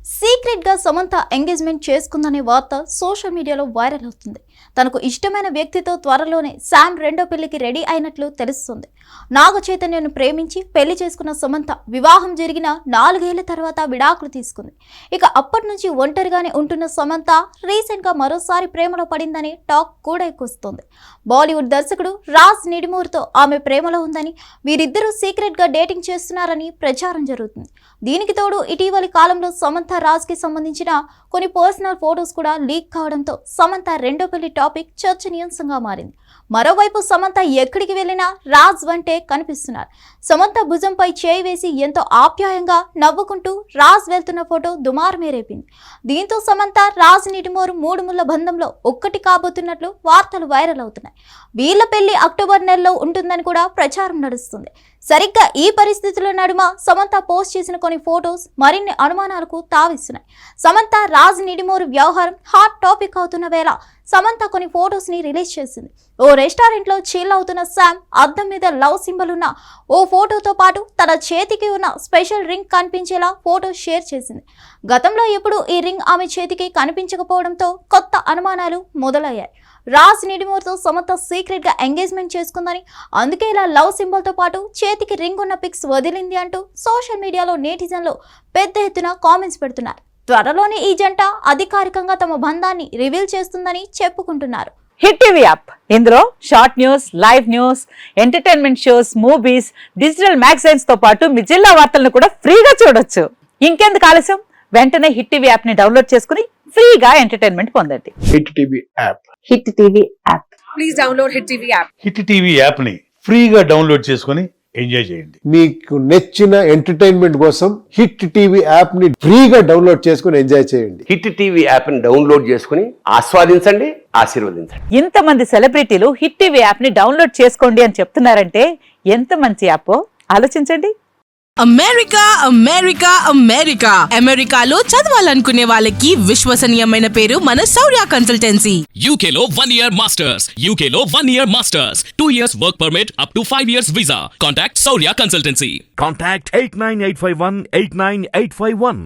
Secret గా Samantha engagement చేసుకుందనే వార్త social మీడియాలో వైరల్ అవుతుంది. తనకు ఇష్టమైన వ్యక్తితో త్వరలోనే శామ్ రెండో పెళ్లికి రెడీ అయినట్లు తెలుస్తుంది. నాగ చైతన్యను ప్రేమించి పెళ్లి చేసుకున్న సమంత వివాహం జరిగిన 4 ఏళ్ల తర్వాత విడాకులు తీసుకుంది. ఇక అప్పటి నుంచి ఒంటరిగానే ఉంటున్న సమంత రీసెంట్ గా మరోసారి ప్రేమలో పడిందని టాక్ కూడా ఎక్కువస్తుంది. బాలీవుడ్ దర్శకుడు రాజ్ నిడిమూర్తో ఆమె ప్రేమలో ఉందని, వీరిద్దరూ సీక్రెట్ గా డేటింగ్ చేస్తున్నారని ప్రచారం జరుగుతుంది. దీనికి తోడు ఇటీవలి కాలంలో సమంత రాజ్ కి సంబంధించిన కొన్ని పర్సనల్ ఫోటోస్ కూడా లీక్ కావడంతో సమంత రెండో పెళ్లి టాపిక్ చర్చనీయాంశంగా మారింది. మరోవైపు సమంత ఎక్కడికి వెళ్ళినా రాజ్ వంటే కనిపిస్తున్నారు. సమంత భుజంపై చేయి వేసి ఎంతో ఆప్యాయంగా నవ్వుకుంటూ రాజ్ వెళ్తున్న ఫోటో దుమారమే రేపింది. దీంతో సమంత రాజ్ నిడిమోరు 3 ముళ్ల బంధంలో ఒక్కటి కాబోతున్నట్లు వార్తలు వైరల్ అవుతున్నాయి. వీళ్ల పెళ్లి అక్టోబర్ నెలలో ఉంటుందని కూడా ప్రచారం నడుస్తుంది. సరిగ్గా ఈ పరిస్థితుల నడుమ సమంత పోస్ట్ చేసిన కొన్ని ఫోటోస్ మరిన్ని అనుమానాలకు తావిస్తున్నాయి. సమంత రాజ్ నిడిమోరు వ్యవహారం హాట్ టాపిక్ అవుతున్న వేళ సమంత కొన్ని ఫోటోస్ ని రిలీజ్ చేసింది. ఓ రెస్టారెంట్ లో చిల్ అవుతున్న శామ్ అద్దం మీద లవ్ సింబల్ ఉన్న ఓ ఫోటోతో పాటు తన చేతికి ఉన్న స్పెషల్ రింగ్ కనిపించేలా ఫోటో షేర్ చేసింది. గతంలో ఎప్పుడు ఈ రింగ్ ఆమె చేతికి కనిపించకపోవడంతో కొత్త అనుమానాలు మొదలయ్యాయి. రాజ్ నిడిమోర్తో సమంత సీక్రెట్ గా ఎంగేజ్మెంట్ చేసుకుందని, అందుకే ఇలా లవ్ సింబల్ తో పాటు చేతికి రింగ్ ఉన్న పిక్స్ వదిలింది అంటూ సోషల్ మీడియాలో నెటిజన్లు పెద్ద ఎత్తున కామెంట్స్ పెడుతున్నారు. త్వరలోనే ఈ జంట అధికారికంగా తమ బంధాన్ని రివీల్ చేస్తుందని చెప్పుకుంటున్నారు. హిట్ టీవీ యాప్, ఇందులో short news, live news, entertainment shows, movies, digital magazines తో పాటు మీ జిల్లా వార్తలను కూడా ఫ్రీగా చూడొచ్చు. ఇంకెందుకు ఆలస్యం, వెంటనే హిట్ టీవీ యాప్ ని డౌన్లోడ్ చేసుకుని ఫ్రీగా ఎంటర్టైన్మెంట్ పొందండి. Hit TV app. Hit TV app. Please download hit TV app. Hit TV app ని ఫ్రీగా డౌన్లోడ్ చేసుకుని ఎంజాయ్ చేయండి. మీకు నచ్చిన ఎంటర్టైన్మెంట్ కోసం హిట్ టీవీ యాప్ ని ఫ్రీగా డౌన్లోడ్ చేసుకుని ఎంజాయ్ చేయండి. హిట్ టీవీ యాప్ ని డౌన్లోడ్ చేసుకుని ఆస్వాదించండి, ఆశీర్వదించండి. ఇంతమంది సెలబ్రిటీలు హిట్ టీవీ యాప్ ని డౌన్లోడ్ చేసుకోండి అని చెప్తున్నారంటే ఎంత మంచి యాప్ ఆలోచించండి. అమెరికా అమెరికా అమెరికా అమెరికాలో చదవాలనుకునే వాళ్ళకి విశ్వసనీయమైన పేరు మన శౌర్య కన్సల్టెన్సీ. UK లో 1 year masters. UK లో 1 year masters. 2 years work permit up to 5 years visa. Contact Saurya Consultancy. Contact 89851 89851.